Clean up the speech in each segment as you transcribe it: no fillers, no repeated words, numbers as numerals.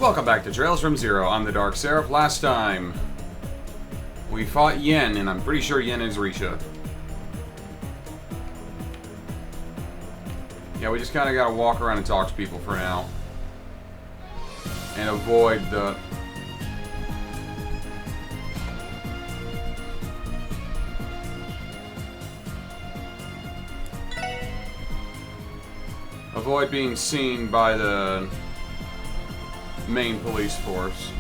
Welcome back to Trails from Zero. I'm the TheDarkSeraph. Last time, we fought Yen, and I'm pretty sure Yen is Risha. Yeah, we just kind of gotta walk around and talk to people for now. And avoid the... avoid being seen by the main police force.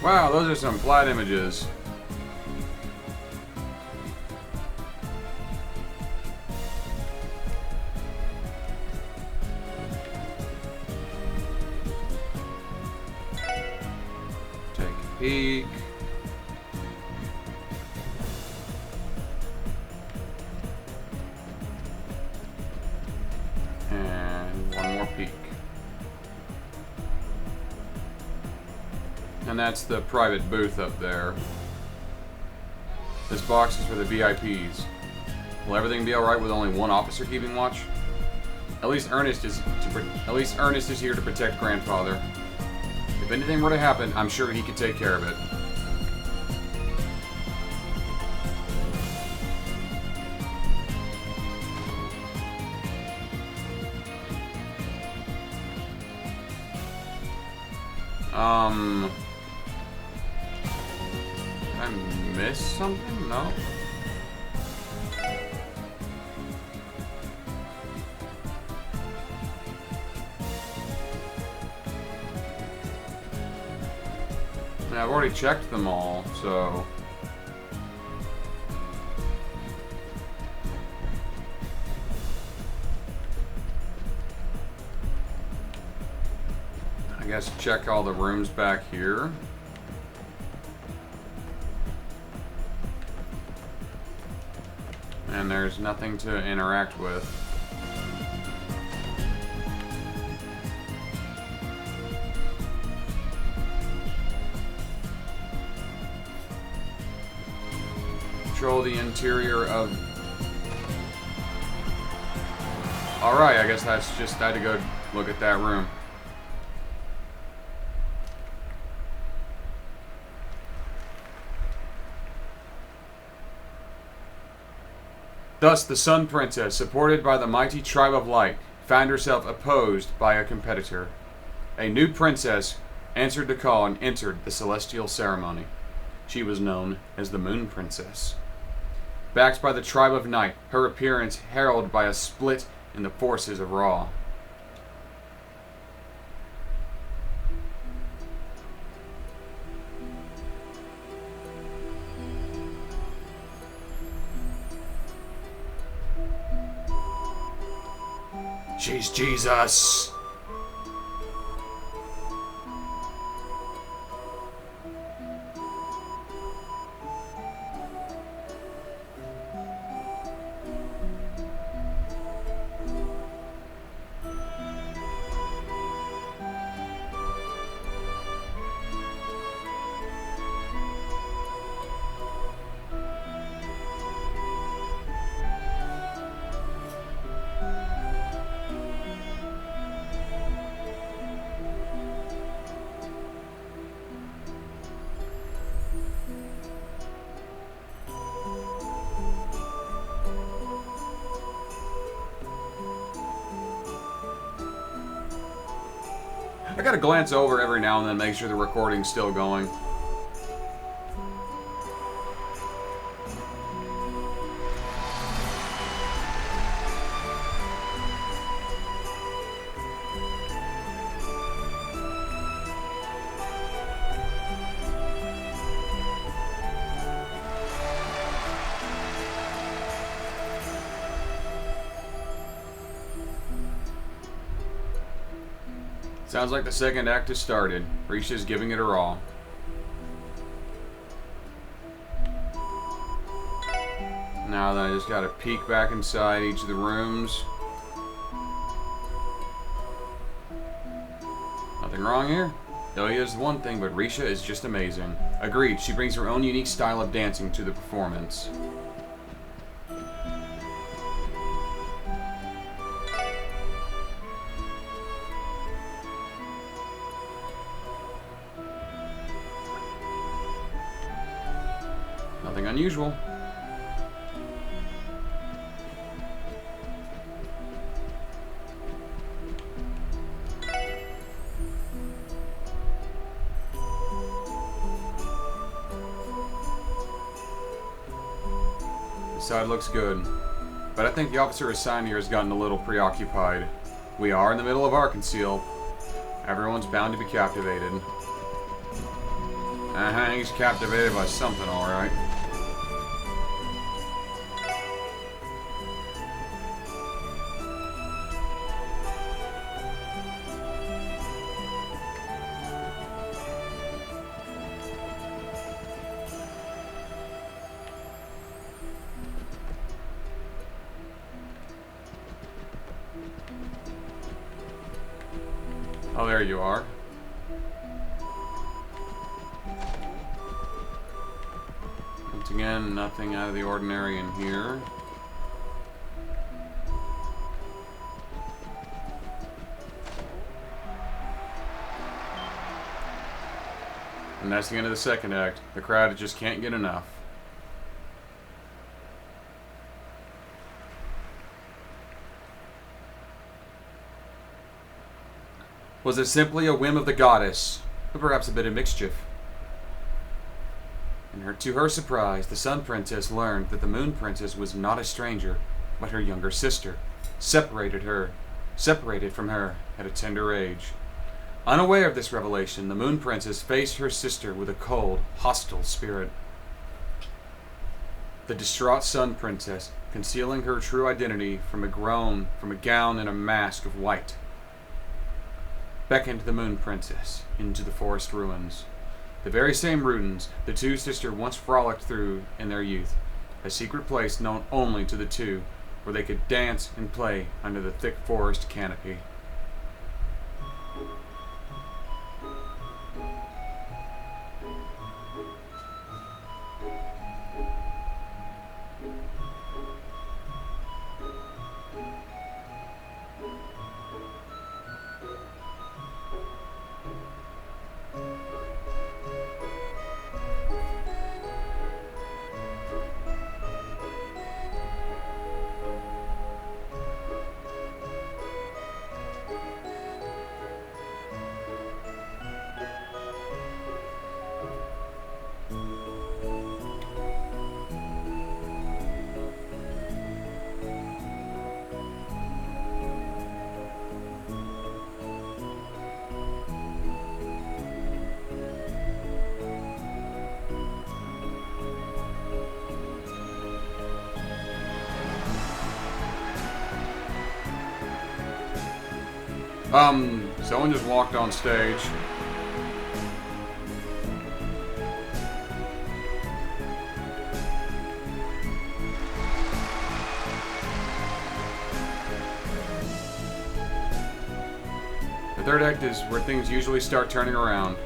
Wow, those are some flat images. Take a peek. And one more peek. And that's the private booth up there. This box is for the VIPs. Will everything be alright with only one officer keeping watch? At least Ernest is here to protect Grandfather. If anything were to happen, I'm sure he could take care of it. Did I miss something? No. Yeah, I've already checked them all, so... I guess check all the rooms back here. And there's nothing to interact with. Control the interior of... Alright, I guess that's just... I had to go look at that room. Thus, the Sun Princess, supported by the mighty Tribe of Light, found herself opposed by a competitor. A new princess answered the call and entered the celestial ceremony. She was known as the Moon Princess. Backed by the Tribe of Night, her appearance heralded by a split in the forces of Ra. She's Jesus! I gotta glance over every now and then, make sure the recording's still going. Sounds like the second act has started. Risha's giving it her all. Now then, I just gotta peek back inside each of the rooms. Nothing wrong here? Ilya is one thing, but Risha is just amazing. Agreed, she brings her own unique style of dancing to the performance. Nothing unusual. Side looks good, but I think the officer assigned here has gotten a little preoccupied. We are in the middle of Arkansas. Everyone's bound to be captivated. He's captivated by something, alright. Oh, there you are. Once again, nothing out of the ordinary in here. And that's the end of the second act. The crowd just can't get enough. Was it simply a whim of the goddess, or perhaps a bit of mischief? To her surprise, the Sun Princess learned that the Moon Princess was not a stranger, but her younger sister, separated from her at a tender age. Unaware of this revelation, the Moon Princess faced her sister with a cold, hostile spirit. The distraught Sun Princess, concealing her true identity from a gown and a mask of white, beckoned the Moon Princess into the forest ruins. The very same ruins the two sisters once frolicked through in their youth, a secret place known only to the two, where they could dance and play under the thick forest canopy. Someone just walked on stage. The third act is where things usually start turning around.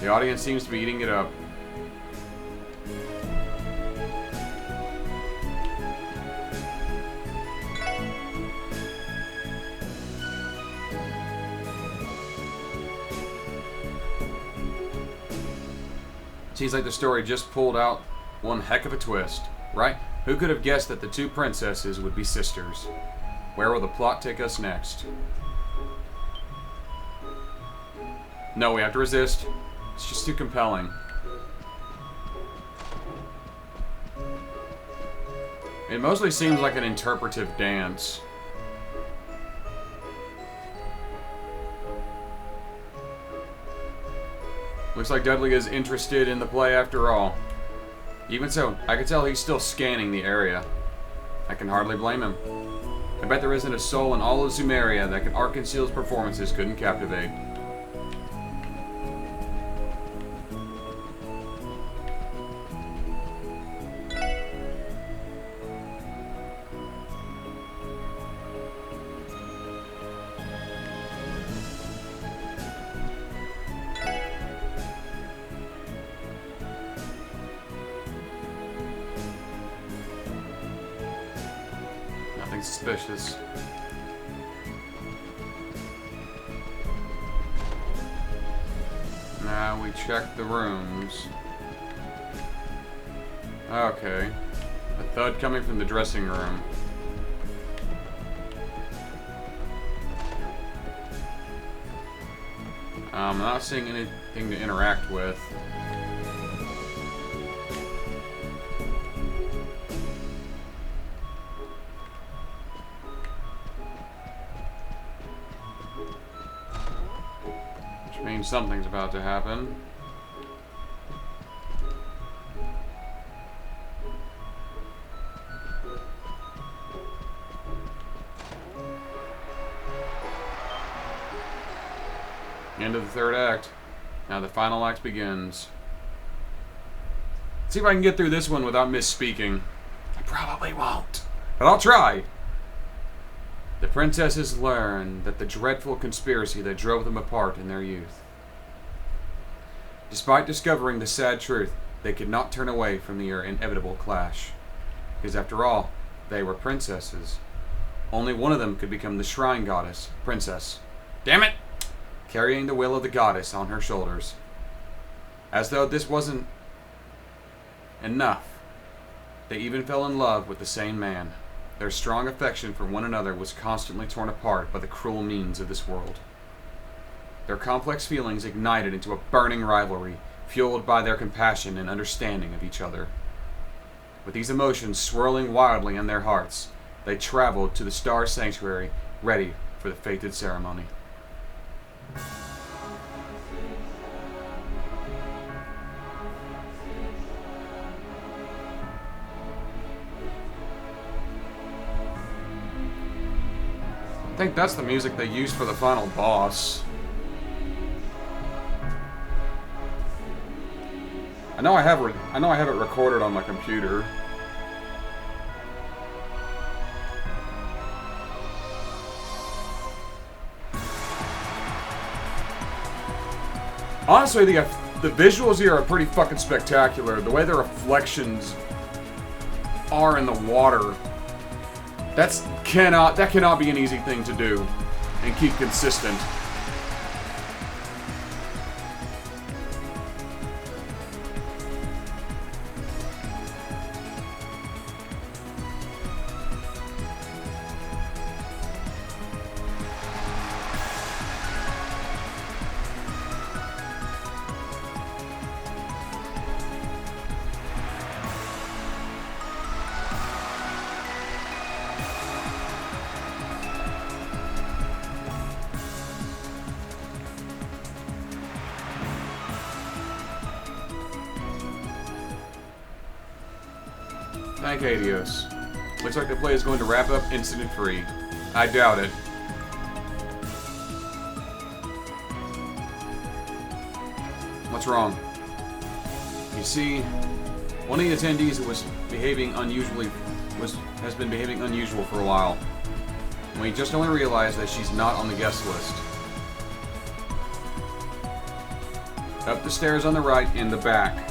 The audience seems to be eating it up. Seems like the story just pulled out one heck of a twist, right? Who could have guessed that the two princesses would be sisters? Where will the plot take us next? No, we have to resist. It's just too compelling. It mostly seems like an interpretive dance. Looks like Dudley is interested in the play after all. Even so, I can tell he's still scanning the area. I can hardly blame him. I bet there isn't a soul in all of Sumeria that Arkansas's performances couldn't captivate. Nothing suspicious. Now we check the rooms. Okay. A thud coming from the dressing room. I'm not seeing anything to interact with. Which means something's about to happen. End of the third act. Now the final act begins. Let's see if I can get through this one without misspeaking. I probably won't, but I'll try. The princesses learn that the dreadful conspiracy that drove them apart in their youth. Despite discovering the sad truth, they could not turn away from the inevitable clash. Because after all, they were princesses. Only one of them could become the shrine goddess, princess. Damn it! Carrying the will of the goddess on her shoulders. As though this wasn't enough, they even fell in love with the same man. Their strong affection for one another was constantly torn apart by the cruel means of this world. Their complex feelings ignited into a burning rivalry, fueled by their compassion and understanding of each other. With these emotions swirling wildly in their hearts, they traveled to the Star Sanctuary, ready for the fated ceremony. I think that's the music they used for the final boss. I know I have it recorded on my computer. Honestly, the visuals here are pretty fucking spectacular. The way the reflections are in the water. That cannot be an easy thing to do and keep consistent. Thank Adios. Looks like the play is going to wrap up incident-free. I doubt it. What's wrong? You see, one of the attendees has been behaving unusual for a while. And we just only realized that she's not on the guest list. Up the stairs on the right, in the back.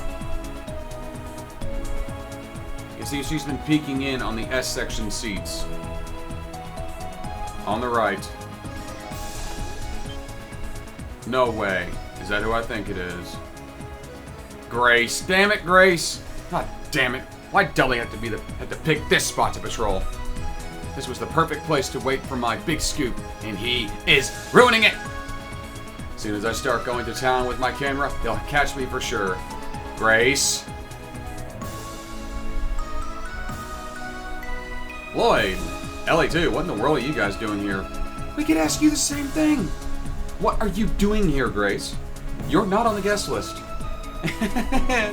See, she's been peeking in on the S-section seats. On the right. No way. Is that who I think it is? Grace. Damn it, Grace. God damn it. Why'd Dudley have to pick this spot to patrol? This was the perfect place to wait for my big scoop, and he is ruining it! As soon as I start going to town with my camera, they'll catch me for sure. Grace. Lloyd, Ellie too, what in the world are you guys doing here? We could ask you the same thing. What are you doing here, Grace? You're not on the guest list.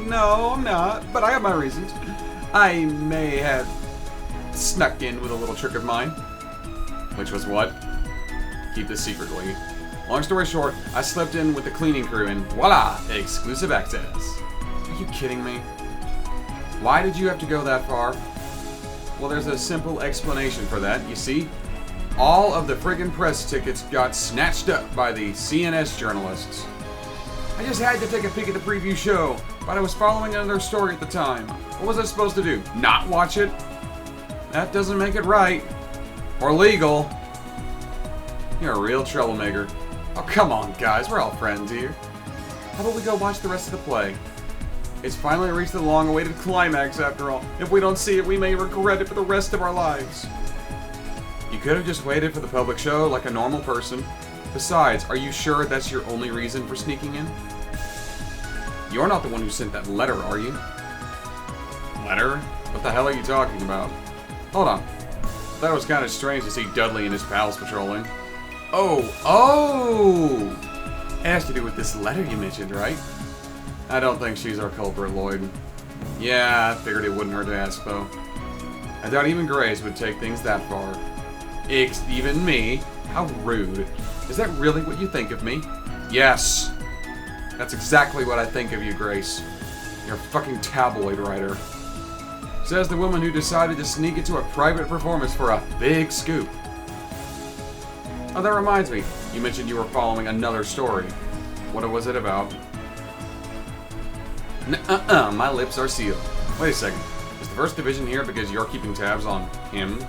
No, I'm not, but I have my reasons. I may have snuck in with a little trick of mine. Which was what? Keep this secretly. Long story short, I slipped in with the cleaning crew and voila, exclusive access. Are you kidding me? Why did you have to go that far? Well, there's a simple explanation for that. You see, all of the friggin' press tickets got snatched up by the CNS journalists. I just had to take a peek at the preview show, but I was following another story at the time. What was I supposed to do? Not watch it? That doesn't make it right. Or legal. You're a real troublemaker. Oh, come on, guys. We're all friends here. How about we go watch the rest of the play? It's finally reached the long-awaited climax, after all. If we don't see it, we may regret it for the rest of our lives. You could have just waited for the public show like a normal person. Besides, are you sure that's your only reason for sneaking in? You're not the one who sent that letter, are you? Letter? What the hell are you talking about? Hold on. I thought it was kind of strange to see Dudley and his pals patrolling. Oh! It has to do with this letter you mentioned, right? I don't think she's our culprit, Lloyd. Yeah, I figured it wouldn't hurt to ask, though. I doubt even Grace would take things that far. Even me? How rude. Is that really what you think of me? Yes. That's exactly what I think of you, Grace. You're a fucking tabloid writer. Says the woman who decided to sneak into a private performance for a big scoop. Oh, that reminds me. You mentioned you were following another story. What was it about? My lips are sealed. Wait a second. Is the First Division here because you're keeping tabs on him?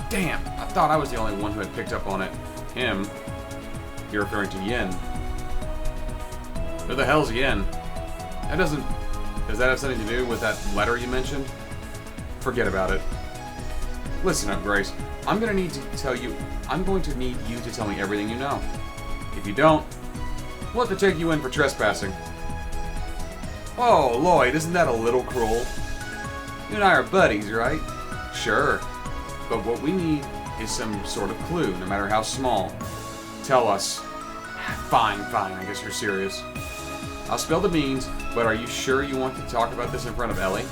Damn, I thought I was the only one who had picked up on it. Him? You're referring to Yen. Who the hell's Yen? Does that have something to do with that letter you mentioned? Forget about it. Listen up, Grace. I'm going to need you to tell me everything you know. If you don't, we'll have to take you in for trespassing. Oh, Lloyd, isn't that a little cruel? You and I are buddies, right? Sure. But what we need is some sort of clue, no matter how small. Tell us. Fine, I guess you're serious. I'll spill the beans, but are you sure you want to talk about this in front of Ellie?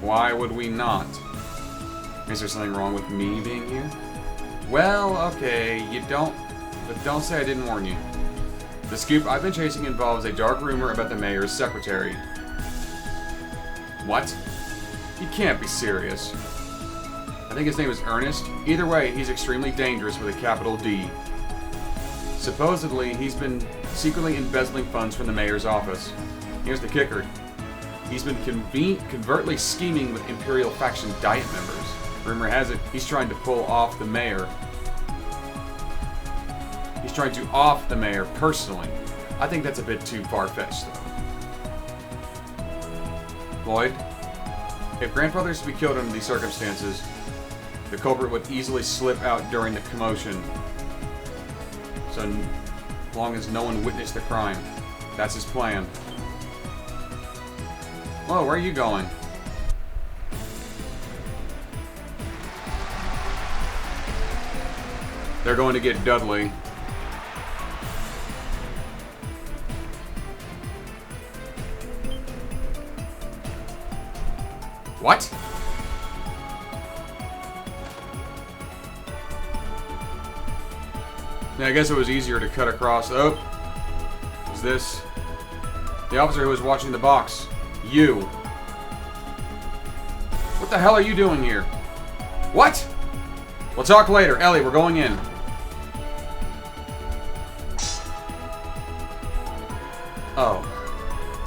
Why would we not? Is there something wrong with me being here? Well, okay, but don't say I didn't warn you. The scoop I've been chasing involves a dark rumor about the mayor's secretary. What? You can't be serious. I think his name is Ernest. Either way, he's extremely dangerous with a capital D. Supposedly, he's been secretly embezzling funds from the mayor's office. Here's the kicker. He's been covertly scheming with Imperial faction Diet members. Rumor has it, he's trying to pull off the mayor. He's trying to off the mayor personally. I think that's a bit too far-fetched, though. Lloyd, if Grandfather is to be killed under these circumstances, the culprit would easily slip out during the commotion. So long as no one witnessed the crime. That's his plan. Whoa, where are you going? They're going to get Dudley. What? Yeah, I guess it was easier to cut across. Oh. Who's this? The officer who was watching the box. You. What the hell are you doing here? What? We'll talk later. Ellie, we're going in. Oh.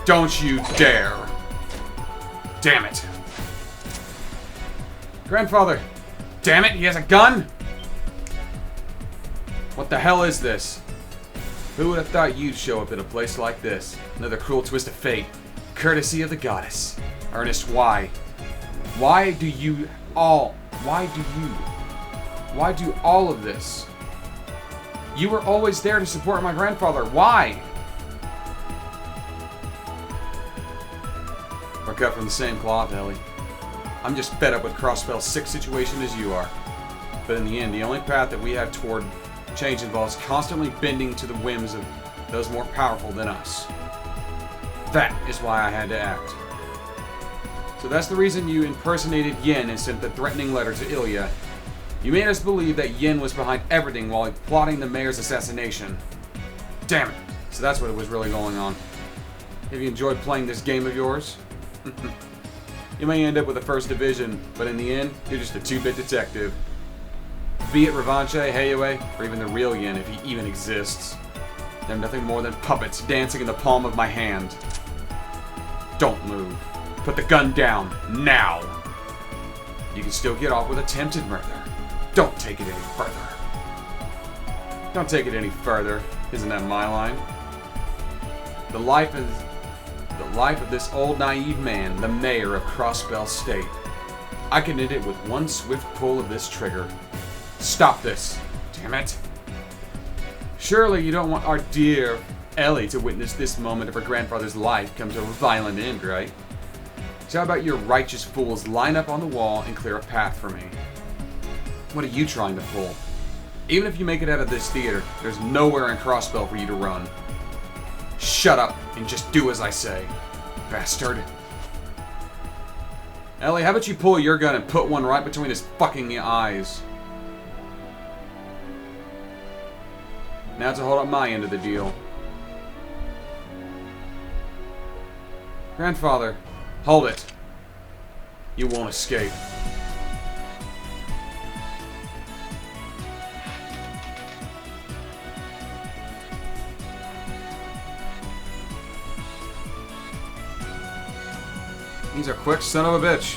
Don't you dare. Damn it. Grandfather. Damn it, he has a gun? What the hell is this? Who would have thought you'd show up at a place like this? Another cruel twist of fate. Courtesy of the goddess. Ernest, why? Why do all of this? You were always there to support my grandfather. Why? We're cut from the same cloth, Ellie. I'm just fed up with Crossbell's sick situation as you are. But in the end, the only path that we have toward change involves constantly bending to the whims of those more powerful than us. That is why I had to act. So that's the reason you impersonated Yen and sent the threatening letter to Ilya. You made us believe that Yen was behind everything while plotting the mayor's assassination. Damn it. So that's what was really going on. Have you enjoyed playing this game of yours? You may end up with the First Division, but in the end, you're just a 2-bit detective. Be it Revanche, Heiue, or even the real Yen if he even exists. They're nothing more than puppets dancing in the palm of my hand. Don't move. Put the gun down, now! you can still get off with attempted murder. Don't take it any further. Don't take it any further. Isn't that my line? The life of this old naive man, the mayor of Crossbell State. I can end it with one swift pull of this trigger. Stop this. Damn it. Surely you don't want our dear Ellie to witness this moment of her grandfather's life come to a violent end, right? So how about your righteous fools line up on the wall and clear a path for me? What are you trying to pull? Even if you make it out of this theater, there's nowhere in Crossbell for you to run. Shut up and just do as I say, bastard. Ellie, how about you pull your gun and put one right between his fucking eyes? Now to hold up my end of the deal. Grandfather, hold it. You won't escape. He's a quick son of a bitch.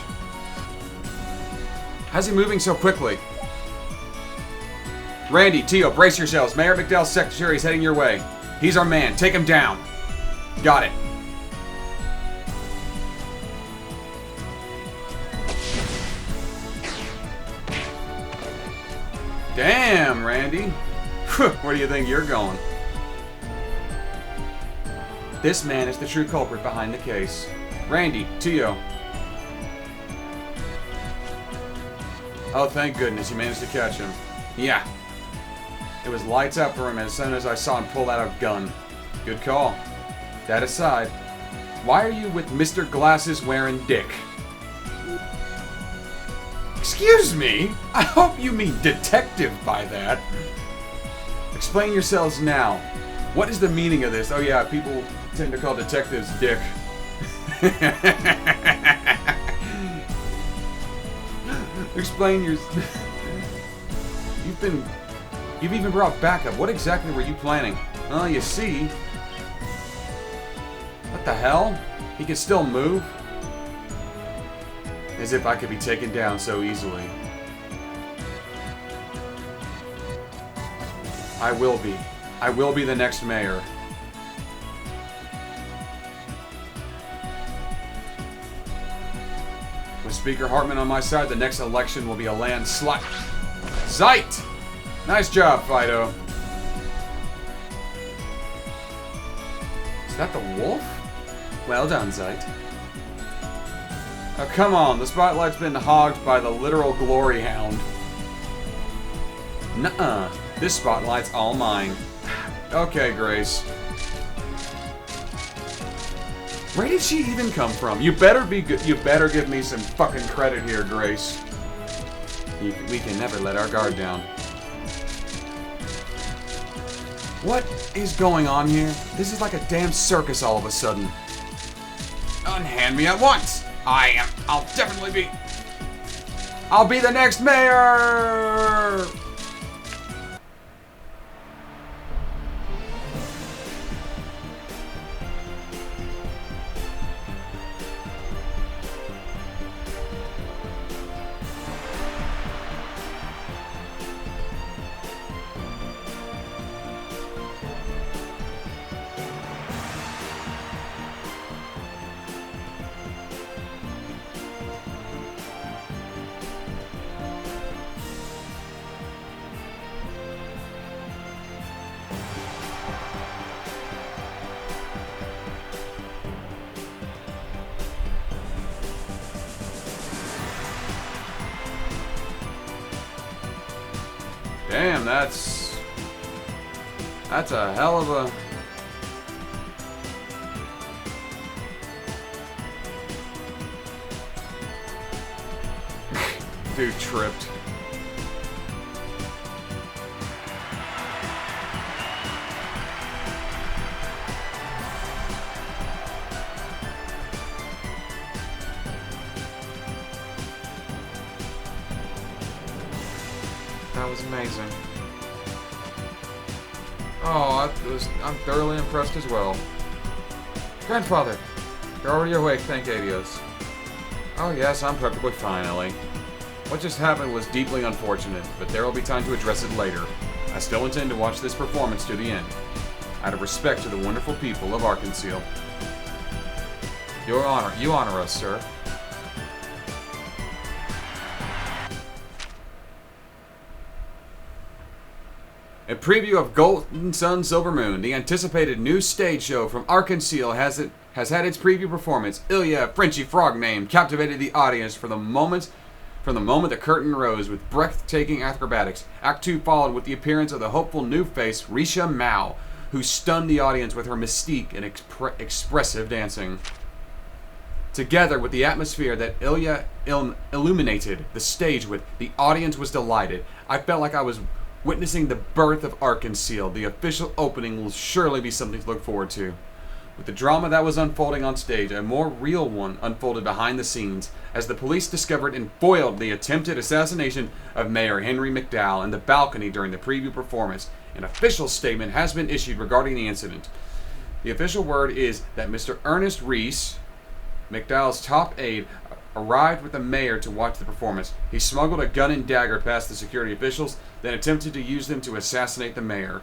How's he moving so quickly? Randy, Tio, brace yourselves. Mayor McDowell's secretary is heading your way. He's our man. Take him down. Got it. Damn, Randy. Where do you think you're going? This man is the true culprit behind the case. Randy, Tio. Oh, thank goodness you managed to catch him. Yeah. It was lights out for him as soon as I saw him pull out a gun. Good call. That aside, why are you with Mr. Glasses wearing Dick? Excuse me? I hope you mean detective by that. Explain yourselves now. What is the meaning of this? Oh yeah, people tend to call detectives Dick. Explain your... You've even brought backup. What exactly were you planning? Well, you see... What the hell? He can still move? As if I could be taken down so easily. I will be. I will be the next mayor. With Speaker Hartman on my side, the next election will be a landslide. Zeit! Nice job, Fido. Is that the wolf? Well done, Zeit. Oh, come on. The spotlight's been hogged by the literal glory hound. Nuh-uh. This spotlight's all mine. Okay, Grace. Where did she even come from? You better be good. You better give me some fucking credit here, Grace. We can never let our guard down. What is going on here? This is like a damn circus all of a sudden. Unhand me at once. I'll definitely be... I'll be the next mayor! Damn, that's a hell of a... Dude tripped. That was amazing. Oh, I'm thoroughly impressed as well. Grandfather, you're already awake, thank Adios. Oh yes, I'm perfectly fine, Ellie. What just happened was deeply unfortunate, but there will be time to address it later. I still intend to watch this performance to the end, out of respect to the wonderful people of Arkansas. You honor us, sir. A preview of Golden Sun Silver Moon, the anticipated new stage show from Arkansas, has had its preview performance. Ilya, Frenchy Frog name, captivated the audience from the moment the curtain rose with breathtaking acrobatics. Act 2 followed with the appearance of the hopeful new face, Risha Mao, who stunned the audience with her mystique and expressive dancing. Together with the atmosphere that Ilya illuminated the stage with, the audience was delighted. I felt like I was witnessing the birth of Arkansas. The official opening will surely be something to look forward to. With the drama that was unfolding on stage, a more real one unfolded behind the scenes, as the police discovered and foiled the attempted assassination of Mayor Henry McDowell in the balcony during the preview performance. An official statement has been issued regarding the incident. The official word is that Mr. Ernest Reese, McDowell's top aide, arrived with the mayor to watch the performance. He smuggled a gun and dagger past the security officials, then attempted to use them to assassinate the mayor.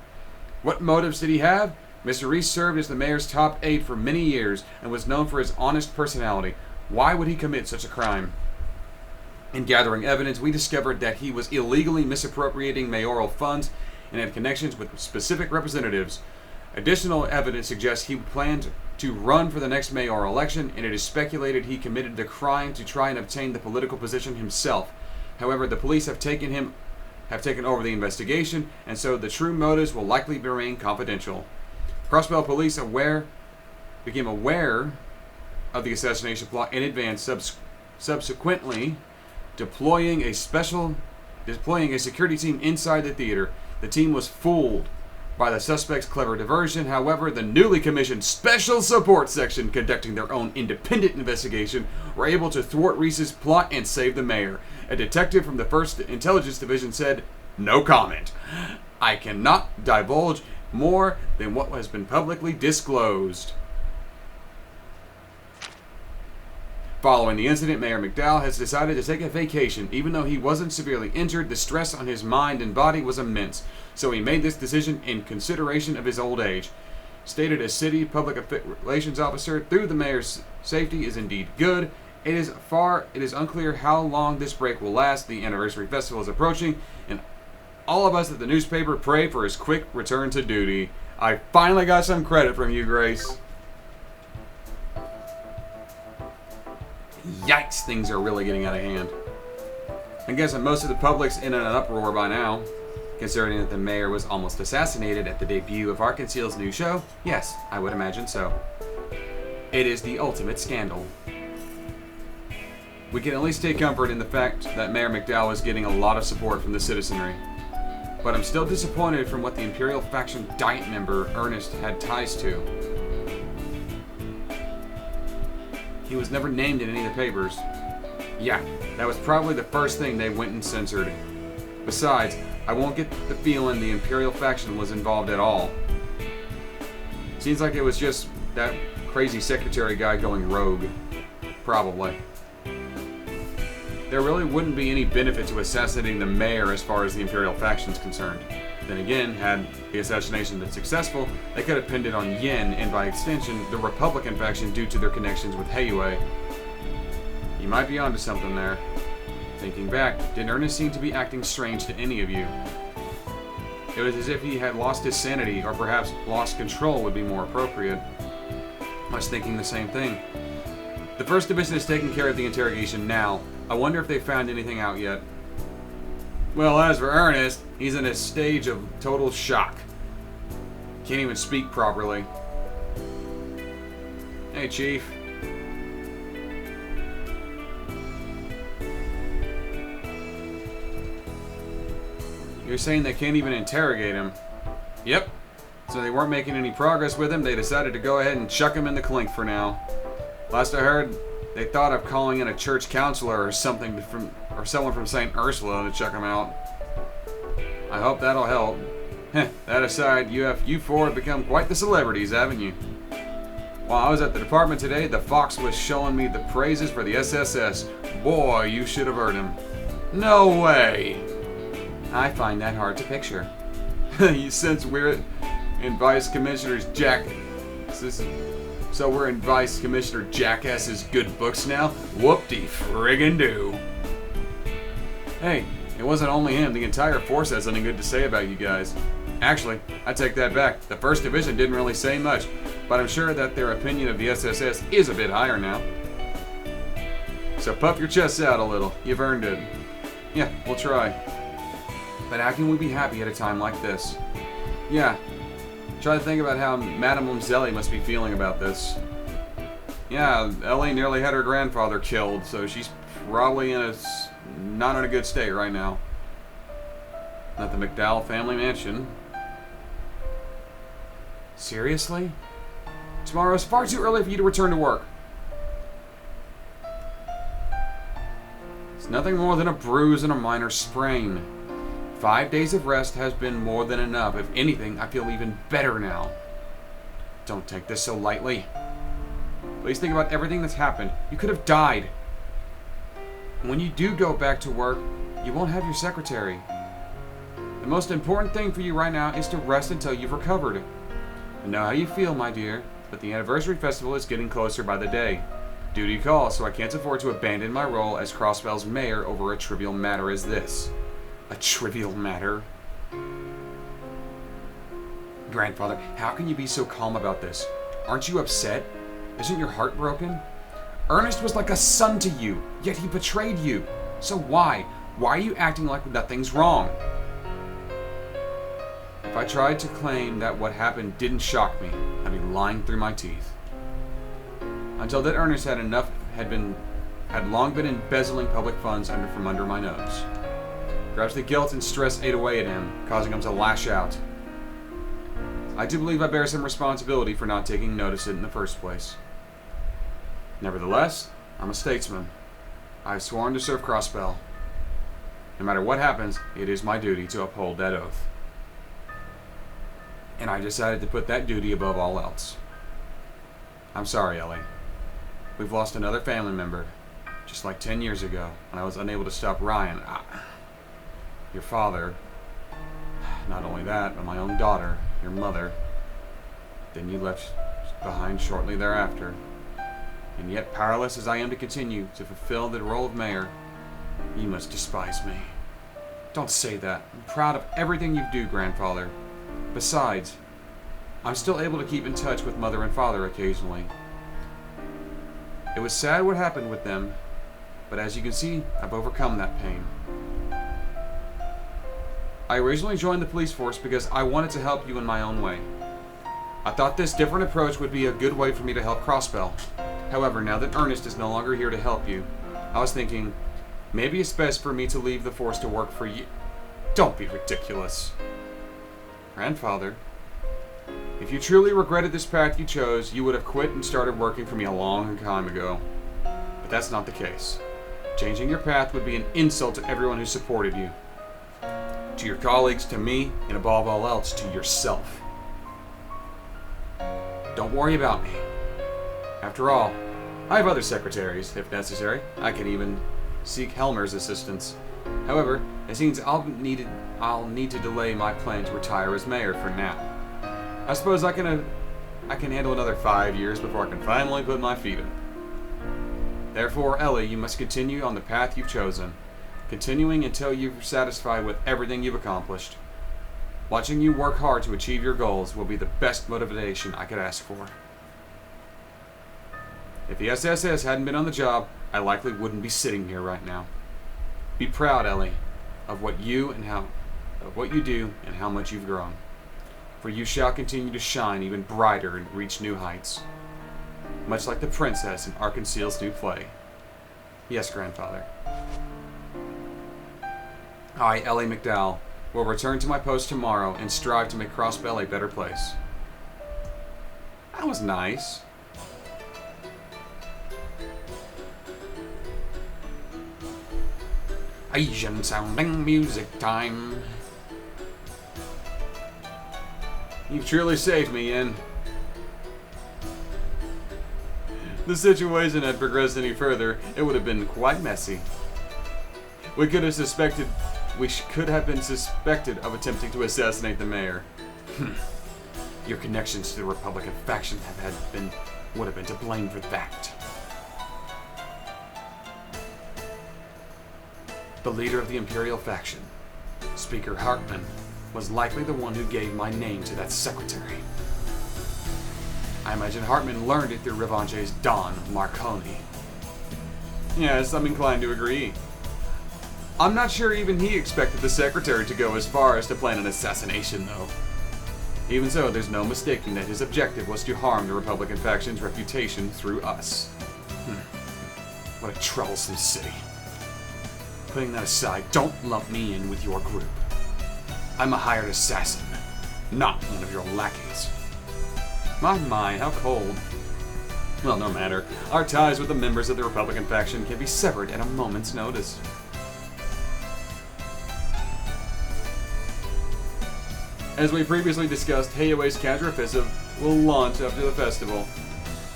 What motives did he have? Mr. Reese served as the mayor's top aide for many years and was known for his honest personality. Why would he commit such a crime? In gathering evidence, we discovered that he was illegally misappropriating mayoral funds and had connections with specific representatives. Additional evidence suggests he planned to run for the next mayoral election, and it is speculated he committed the crime to try and obtain the political position himself. However, the police have taken over the investigation, and so the true motives will likely remain confidential. Crossbell police became aware of the assassination plot in advance, subsequently deploying a security team inside the theater. The team was fooled by the suspect's clever diversion. However, the newly commissioned Special Support Section, conducting their own independent investigation, were able to thwart Reese's plot and save the mayor. A detective from the 1st Intelligence Division said, "No comment. I cannot divulge more than what has been publicly disclosed." Following the incident, Mayor McDowell has decided to take a vacation. Even though he wasn't severely injured, the stress on his mind and body was immense, so he made this decision in consideration of his old age. Stated as city public relations officer, through the mayor's safety is indeed good. It is unclear how long this break will last. The anniversary festival is approaching, and all of us at the newspaper pray for his quick return to duty. I finally got some credit from you, Grace. Yikes, things are really getting out of hand. I guess most of the public's in an uproar by now, considering that the mayor was almost assassinated at the debut of Arkansas's new show. Yes, I would imagine so. It is the ultimate scandal. We can at least take comfort in the fact that Mayor McDowell is getting a lot of support from the citizenry. But I'm still disappointed from what the Imperial faction Diet member Ernest had ties to. He was never named in any of the papers. Yeah, that was probably the first thing they went and censored. Besides, I won't get the feeling the Imperial faction was involved at all. Seems like it was just that crazy secretary guy going rogue. Probably. There really wouldn't be any benefit to assassinating the mayor as far as the Imperial faction is concerned. Then again, had the assassination been successful, they could have pinned it on Yen and by extension, the Republican faction due to their connections with Heiwei. You might be onto something there. Thinking back, didn't Ernest seem to be acting strange to any of you? It was as if he had lost his sanity, or perhaps lost control would be more appropriate. I was thinking the same thing. The 1st Division is taking care of the interrogation now. I wonder if they found anything out yet. Well, as for Ernest, he's in a stage of total shock. Can't even speak properly. Hey, Chief. You're saying they can't even interrogate him? Yep. So they weren't making any progress with him, they decided to go ahead and chuck him in the clink for now. Last I heard, they thought of calling in a church counselor or something or someone from St. Ursula to check him out. I hope that'll help. That aside, you four have become quite the celebrities, haven't you? While I was at the department today, the Fox was showing me the praises for the SSS. Boy, you should have heard him. No way! I find that hard to picture. Since we're in Vice Commissioner's So we're in Vice Commissioner Jackass's good books now? Whoop-de-friggin' do. Hey, it wasn't only him. The entire force had something good to say about you guys. Actually, I take that back. The 1st Division didn't really say much, but I'm sure that their opinion of the SSS is a bit higher now. So puff your chests out a little. You've earned it. Yeah, we'll try. But how can we be happy at a time like this? Yeah. Try to think about how Madame Lumzelli must be feeling about this. Yeah, Ellie nearly had her grandfather killed, so she's probably not in a good state right now. At the McDowell family mansion. Seriously? Tomorrow is far too early for you to return to work. It's nothing more than a bruise and a minor sprain. 5 days of rest has been more than enough. If anything, I feel even better now. Don't take this so lightly. Please think about everything that's happened. You could have died. When you do go back to work, you won't have your secretary. The most important thing for you right now is to rest until you've recovered. I know how you feel, my dear, but the anniversary festival is getting closer by the day. Duty calls, so I can't afford to abandon my role as Crossbell's mayor over a trivial matter as this. A trivial matter? Grandfather, how can you be so calm about this? Aren't you upset? Isn't your heart broken? Ernest was like a son to you, yet he betrayed you. So why? Why are you acting like nothing's wrong? If I tried to claim that what happened didn't shock me, I'd be lying through my teeth. Until that Ernest had long been embezzling public funds from under my nose. Perhaps the guilt and stress ate away at him, causing him to lash out. I do believe I bear some responsibility for not taking notice of it in the first place. Nevertheless, I'm a statesman. I have sworn to serve Crossbell. No matter what happens, it is my duty to uphold that oath. And I decided to put that duty above all else. I'm sorry, Ellie. We've lost another family member, just like 10 years ago, when I was unable to stop Ryan. Your father. Not only that, but my own daughter, your mother. Then you left behind shortly thereafter. And yet, powerless as I am to continue to fulfill the role of mayor, you must despise me. Don't say that. I'm proud of everything you do, grandfather. Besides, I'm still able to keep in touch with mother and father occasionally. It was sad what happened with them, but as you can see, I've overcome that pain. I originally joined the police force because I wanted to help you in my own way. I thought this different approach would be a good way for me to help Crossbell. However, now that Ernest is no longer here to help you, I was thinking, maybe it's best for me to leave the force to work for you. Don't be ridiculous. Grandfather, if you truly regretted this path you chose, you would have quit and started working for me a long time ago. But that's not the case. Changing your path would be an insult to everyone who supported you. To your colleagues, to me, and above all else, to yourself. Don't worry about me. After all, I have other secretaries, if necessary. I can even seek Helmer's assistance. However, it seems I'll need to delay my plan to retire as mayor for now. I suppose I can handle another 5 years before I can finally put my feet up. Therefore, Ellie, you must continue on the path you've chosen, continuing until you're satisfied with everything you've accomplished. Watching you work hard to achieve your goals will be the best motivation I could ask for. If the SSS hadn't been on the job, I likely wouldn't be sitting here right now. Be proud, Ellie, of what you do and how much you've grown. For you shall continue to shine even brighter and reach new heights. Much like the princess in Arkansas's new play. Yes, grandfather. I, Ellie McDowell, will return to my post tomorrow and strive to make Crossbell a better place. That was nice. Asian sounding music time. You've truly saved me, Ian. If the situation had progressed any further, it would have been quite messy. could have been suspected of attempting to assassinate the mayor. Your connections to the Republican faction would have been to blame for that. The leader of the Imperial faction, Speaker Hartman, was likely the one who gave my name to that secretary. I imagine Hartman learned it through Revanche's Don Marconi. Yes, I'm inclined to agree. I'm not sure even he expected the secretary to go as far as to plan an assassination, though. Even so, there's no mistaking that his objective was to harm the Republican faction's reputation through us. What a troublesome city. Putting that aside, don't lump me in with your group. I'm a hired assassin, not one of your lackeys. My, how cold. Well, no matter. Our ties with the members of the Republican faction can be severed at a moment's notice. As we previously discussed, Heiaue's counter-offensive will launch after the festival.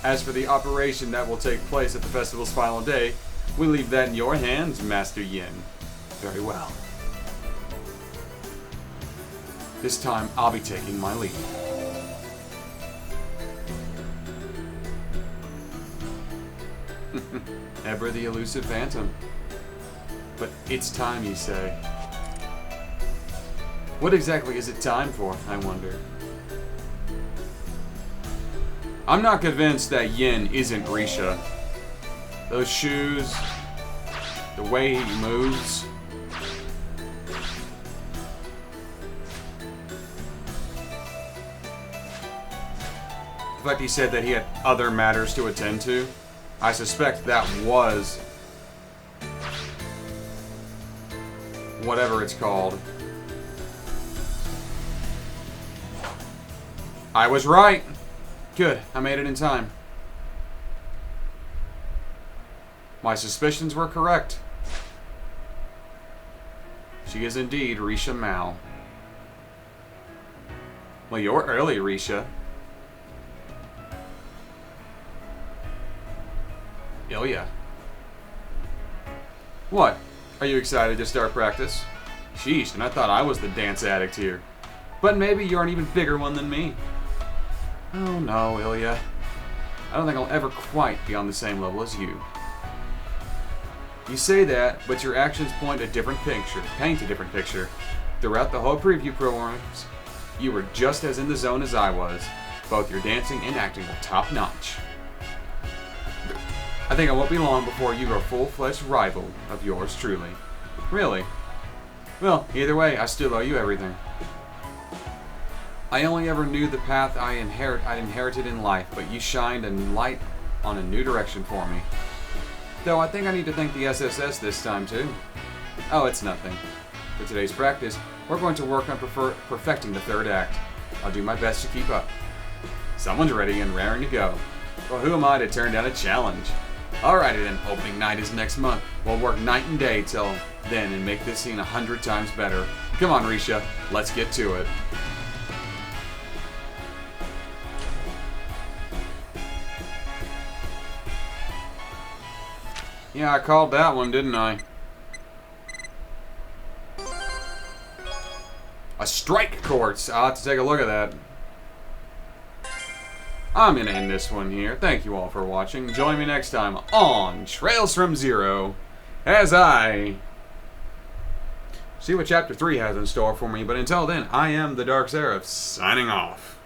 As for the operation that will take place at the festival's final day, we leave that in your hands, Master Yin. Very well. This time, I'll be taking my lead. Ever the elusive phantom. But it's time, you say. What exactly is it time for, I wonder? I'm not convinced that Yin isn't Risha. Those shoes, the way he moves. The fact he said that he had other matters to attend to, I suspect that was whatever it's called. I was right. Good, I made it in time. My suspicions were correct. She is indeed Risha Mao. Well, you're early, Risha. Ilya. What? Are you excited to start practice? Sheesh, and I thought I was the dance addict here. But maybe you're an even bigger one than me. Oh no, Ilya. I don't think I'll ever quite be on the same level as you. You say that, but your actions paint a different picture. Throughout the whole preview programs, you were just as in the zone as I was. Both your dancing and acting were top notch. I think it won't be long before you are a full-fledged rival of yours truly. Really? Well, either way, I still owe you everything. I only ever knew the path I'd inherited in life, but you shined a light on a new direction for me. Though I think I need to thank the SSS this time too. Oh, it's nothing. For today's practice, we're going to work on perfecting the third act. I'll do my best to keep up. Someone's ready and raring to go. Well, who am I to turn down a challenge? Alrighty then, opening night is next month. We'll work night and day till then and make this scene 100 times better. Come on, Risha, let's get to it. Yeah, I called that one, didn't I? A strike course. I'll have to take a look at that. I'm going to end this one here. Thank you all for watching. Join me next time on Trails from Zero as I see what Chapter 3 has in store for me. But until then, I am the TheDarkSeraph, signing off.